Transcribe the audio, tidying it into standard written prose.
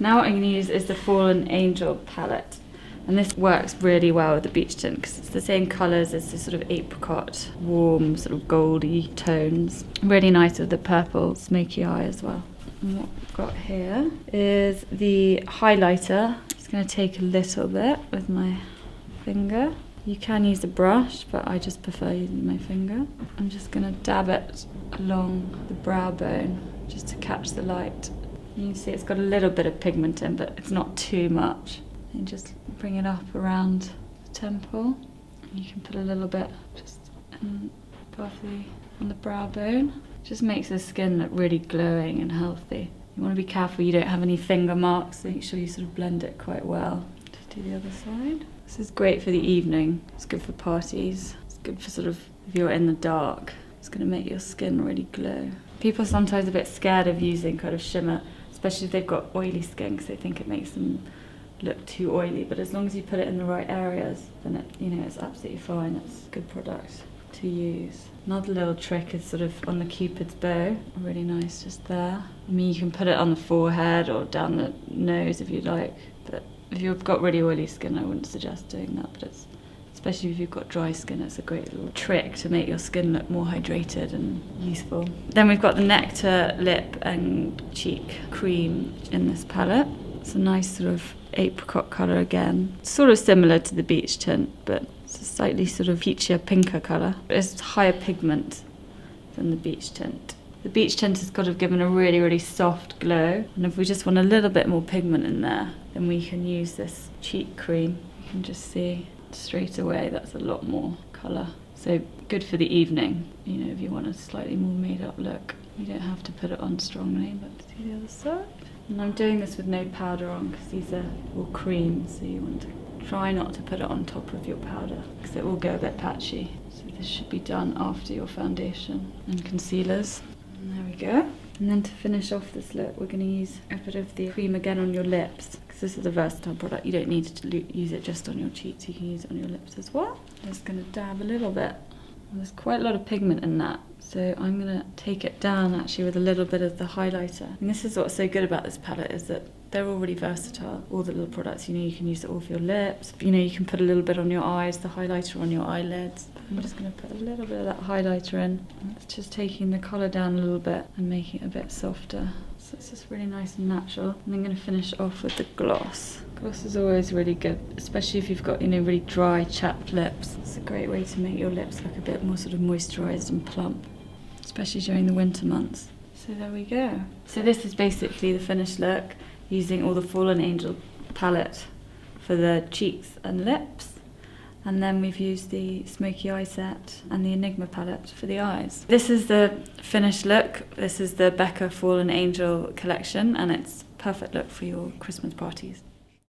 Now what I'm going to use is the Fallen Angel palette. And this works really well with the beach tint because it's the same colours as the sort of apricot, warm, sort of goldy tones. Really nice with the purple smoky eye as well. And what I've got here is the highlighter. I'm just going to take a little bit with my finger. You can use a brush, but I just prefer using my finger. I'm just going to dab it along the brow bone just to catch the light. You can see it's got a little bit of pigment in, but it's not too much. And just bring it up around the temple. You can put a little bit just above on the brow bone. Just makes the skin look really glowing and healthy. You want to be careful you don't have any finger marks, so make sure you sort of blend it quite well. Just do the other side. This is great for the evening. It's good for parties. It's good for sort of if you're in the dark. It's going to make your skin really glow. People are sometimes a bit scared of using kind of shimmer, especially if they've got oily skin, because they think it makes them look too oily. But as long as you put it in the right areas, then it's absolutely fine. It's a good product to use. Another little trick is sort of on the Cupid's bow. Really nice just there. I mean, you can put it on the forehead or down the nose if you like, but if you've got really oily skin, I wouldn't suggest doing that, but especially if you've got dry skin, it's a great little trick to make your skin look more hydrated and youthful. Then we've got the Nectar Lip and Cheek Cream in this palette. It's a nice sort of apricot colour again. Sort of similar to the beach tint, but it's a slightly sort of peachier, pinker colour. It's higher pigment than the beach tint. The beach tint has got to give it a really, really soft glow. And if we just want a little bit more pigment in there, then we can use this cheek cream. You can just see straight away that's a lot more colour. So good for the evening, if you want a slightly more made up look. You don't have to put it on strongly, but do the other side. And I'm doing this with no powder on because these are all cream, so you want to try not to put it on top of your powder because it will go a bit patchy. So this should be done after your foundation and concealers. And there we go. And then to finish off this look, we're going to use a bit of the cream again on your lips because this is a versatile product. You don't need to use it just on your cheeks, you can use it on your lips as well. I'm just going to dab a little bit. There's quite a lot of pigment in that, so I'm going to take it down actually with a little bit of the highlighter. And this is what's so good about this palette, is that they're all really versatile. All the little products, you can use it all for your lips. You can put a little bit on your eyes, the highlighter on your eyelids. I'm just going to put a little bit of that highlighter in. It's just taking the colour down a little bit and making it a bit softer. So it's just really nice and natural. And I'm going to finish off with the gloss. Gloss is always really good, especially if you've got, really dry, chapped lips. It's a great way to make your lips look a bit more sort of moisturised and plump, especially during the winter months. So there we go. So this is basically the finished look, using all the Fallen Angel palette for the cheeks and lips. And then we've used the Smoky Eye set and the Enigma palette for the eyes. This is the finished look. This is the BECCA Fallen Angel collection, and it's a perfect look for your Christmas parties.